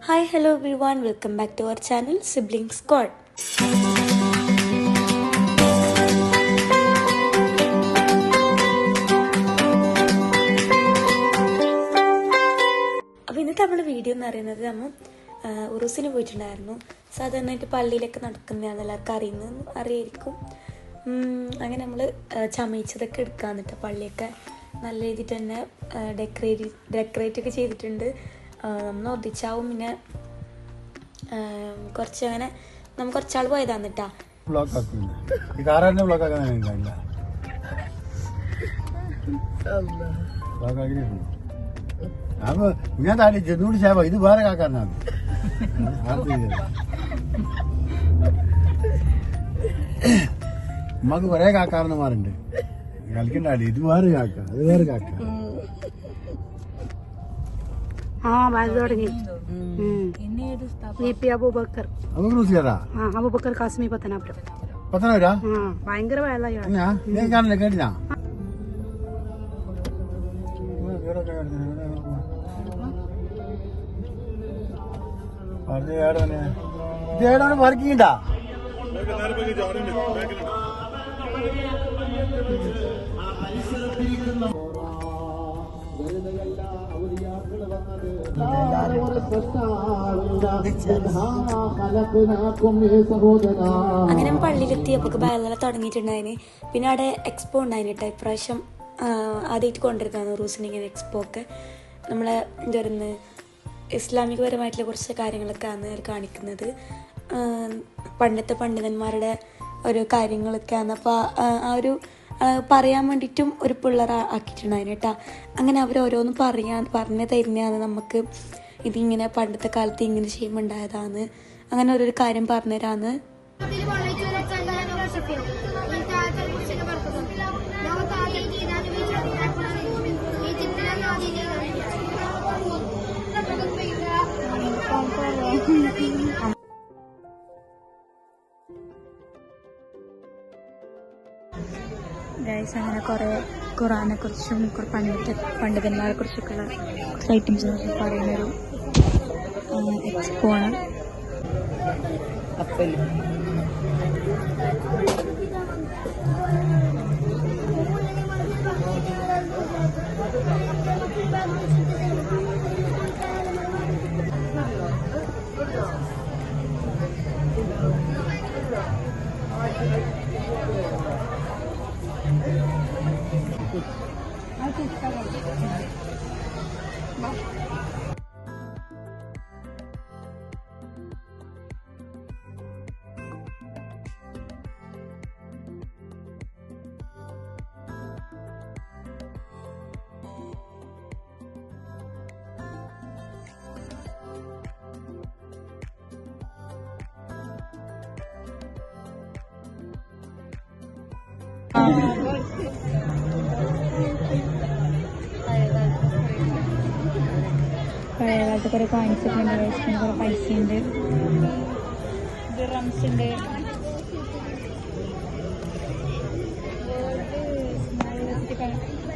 Hi, hello everyone, welcome back to our channel Sibling Squad. അപ്പോൾ ഇന്നത്തെ നമ്മുടെ video എന്ന് പറയുന്നത് നമ്മൾ ഉറൂസിന് പോയിട്ടുണ്ടായിരുന്നു. സാധാരണയായിട്ട് പള്ളിയിലൊക്കെ നടക്കുന്നതാണ് എല്ലാവർക്കും അറിയായിരിക്കും. അങ്ങനെ നമ്മൾ ചമയിച്ചതൊക്കെ എടുക്കാന്നിട്ട് പള്ളിയൊക്കെ നല്ല രീതിയിൽ തന്നെ ഡെക്കറേറ്റ് ഒക്കെ ചെയ്തിട്ടുണ്ട്. നമ്മൾ ഒതിച്ചാവും. പിന്നെ കുറച്ച് അങ്ങനെ നമ്മൾ കുറച്ചാൾ പോയതാന്നിട്ടാ. ഞാൻ താഴെ ചെന്നൂടി ശാപ ഇത് വേറെ കാക്കാരനാണ്. ഉമ്മക്ക് കൊറേ കാക്കാരന്മാരുണ്ട്, കളിക്കണ്ടാടി. ഇത് വേറെ കാക്ക, അത് വേറെ കാക്ക. അബൂബക്കർ കാസ്മി പത്തനാപുരം. ഭയങ്കര കാണില്ല കേട്ടില്ല. ഇത് ഏടാണ് വർക്കിണ്ടാ? അങ്ങനെ പള്ളിയിലെത്തിയപ്പോൾ ബയലെല്ലാം തുടങ്ങിയിട്ടുണ്ടായിന്. പിന്നെ അവിടെ എക്സ്പോ ഉണ്ടായിന് കേട്ടോ. ഇപ്രാവശ്യം ആദ്യമായിട്ട് കൊണ്ടിരുന്നതാണ് ഉറൂസിന് ഇങ്ങനെ എക്സ്പോ ഒക്കെ. നമ്മളെ എന്താ പറയുന്നത്, ഇസ്ലാമികപരമായിട്ടുള്ള കുറച്ച് കാര്യങ്ങളൊക്കെ ആണ് കാണിക്കുന്നത്. പണ്ടത്തെ പണ്ഡിതന്മാരുടെ ഓരോ കാര്യങ്ങളൊക്കെയാണ്. അപ്പോൾ ആ ഒരു പറയാൻ വേണ്ടിയിട്ടും ഒരു പിള്ളേർ ആക്കിയിട്ടുണ്ടായിരുന്നു കേട്ടോ. അങ്ങനെ അവർ ഓരോന്ന് പറഞ്ഞു തരുന്നതാണ് നമുക്ക്. ഇതിങ്ങനെ പണ്ടത്തെ കാലത്ത് ഇങ്ങനെ ചെയ്യുമ്പോൾ ഉണ്ടായതാണ്. അങ്ങനെ ഓരോരു കാര്യം പറഞ്ഞുതരാന്ന്. ഗൈസ്, അങ്ങനെ കുറേ ഖുറാനെ കുറിച്ചും പണ്ഡിതന്മാരെ കുറിച്ചൊക്കെയുള്ള കുറച്ച് ഐറ്റംസ് പറയുന്നൊരു എക്സ്പോ ആണ്. പഴയകാലത്ത് കുറെ കോയിൻസൊക്കെ ഉണ്ട്. കുറെ പൈസയുണ്ട്, ദിർഹംസ് ഉണ്ട്.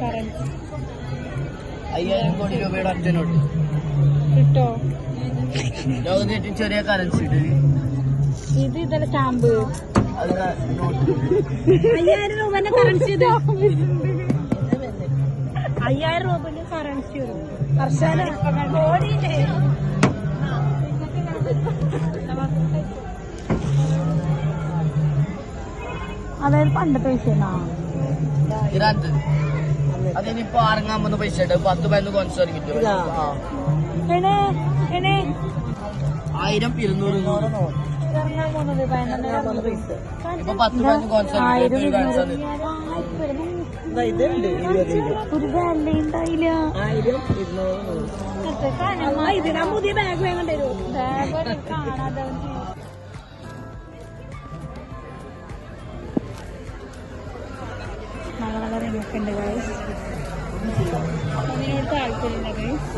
കറൻസി 5000 കോടി രൂപയുടെ ഒറ്റനോട്ട് കിട്ടോ? ലോകത്തെ ഏറ്റവും ചെറിയ കറൻസി ഇത് ഇതല്ല സ്റ്റാമ്പ്. 5000 രൂപന്റെ കറൻസി. 5000 രൂപന്റെ കറൻസി വരും. അതായത് പണ്ടത്തെ പൈസ അതിനിപ്പോ ഇറങ്ങാൻ വന്ന പൈസ 10 പതിനൊന്ന് കോൺസ് ഇറങ്ങിട്ട് 1000 200 ഇപ്പൊ 10 പതിനൊന്ന് കോൺസ് ഒരു വാല്യൂ ഉണ്ടായില്ല. ഇതിനാ പുതിയ ബാഗ് വേണ്ട വരും. നല്ല നല്ല റിങ്ങൊക്കെ ഉണ്ട് ഗൈസ്. അതിനോട് താല്പര്യമില്ല ഗൈസ്.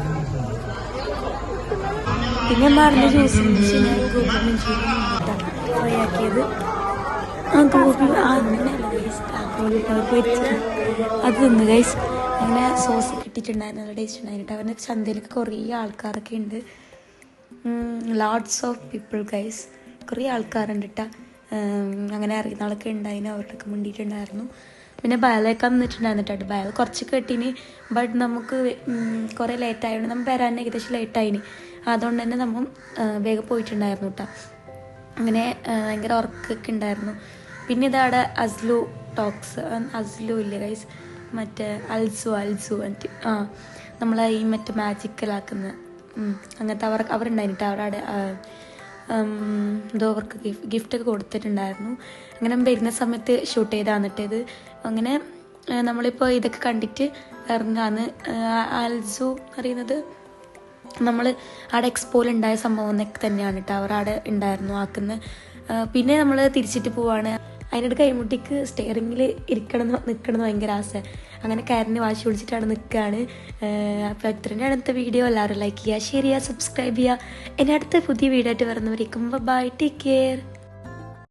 പിന്നെ മറിഞ്ഞ ജ്യൂസ് ഫ്രൈ ആക്കിയത് ഗോപി അത് തിന്നു ഗൈസ്. അങ്ങനെ സോസ് കിട്ടിയിട്ടുണ്ടായിരുന്നു, നല്ല ടേസ്റ്റ് ഉണ്ടായിരുന്നു. അവരുടെ ചന്തയിലൊക്കെ കുറേ ആൾക്കാരൊക്കെ ഉണ്ട്. ലോട്ട്സ് ഓഫ് പീപ്പിൾ ഗൈസ്, കുറേ ആൾക്കാരുണ്ട് കേട്ടോ. അങ്ങനെ അറിയുന്ന ആളൊക്കെ ഉണ്ടായിന്, അവരുടെയൊക്കെ മുണ്ടിയിട്ടുണ്ടായിരുന്നു. പിന്നെ ബയലൊക്കെ നിന്നിട്ടുണ്ടായിരുന്നു കേട്ടോ. ബയൽ കുറച്ച് കെട്ടിന്, ബട്ട് നമുക്ക് കുറേ ലേറ്റായതുകൊണ്ട് നമ്മൾ വരാൻ ഏകദേശം ലേറ്റായിന്. അതുകൊണ്ട് തന്നെ നമ്മൾ വേഗം പോയിട്ടുണ്ടായിരുന്നു കേട്ടോ. അങ്ങനെ ഭയങ്കര ഉറക്കൊക്കെ ഉണ്ടായിരുന്നു. പിന്നെ ഇതവിടെ അസ്ലു ടോക്സ്, അസ്ലു ഇല്ലേ ഗൈസ്, മറ്റേ അൽസു മറ്റേ നമ്മളെ ഈ മറ്റേ മാജിക്കലാക്കുന്ന അങ്ങനത്തെ അവരുണ്ടായിരുന്നു. അവരവിടെ എന്തോ അവർക്ക് ഗിഫ്റ്റൊക്കെ കൊടുത്തിട്ടുണ്ടായിരുന്നു. അങ്ങനെ വരുന്ന സമയത്ത് ഷൂട്ട് ചെയ്താന്നിട്ട് ഇത്. അങ്ങനെ നമ്മളിപ്പോൾ ഇതൊക്കെ കണ്ടിട്ട് ഇറങ്ങാന്ന്. അൽസു അറിയുന്നത് നമ്മൾ അവിടെ എക്സ്പോയിലുണ്ടായ സംഭവം എന്നൊക്കെ തന്നെയാണ് കേട്ടോ. അവർ അവിടെ ഉണ്ടായിരുന്നു ആക്കുന്നത്. പിന്നെ നമ്മൾ തിരിച്ചിട്ട് പോവാണ്. അതിനോട് കൈമുട്ടിക്ക് സ്റ്റെയറിങ്ങിൽ നിൽക്കണം ഭയങ്കര ആശ. അങ്ങനെ കയറിന് വാശി പിടിച്ചിട്ടാണ് നിൽക്കുകയാണ്. അപ്പോൾ ഇത്രയും അടുത്ത വീഡിയോ എല്ലാവരും ലൈക്ക് ചെയ്യുക, ഷെയർ ചെയ്യുക, സബ്സ്ക്രൈബ് ചെയ്യുക. എൻ്റെ അടുത്ത പുതിയ വീഡിയോ ആയിട്ട് വരുന്നവരേക്കും ബൈ, ടേക്ക് കെയർ.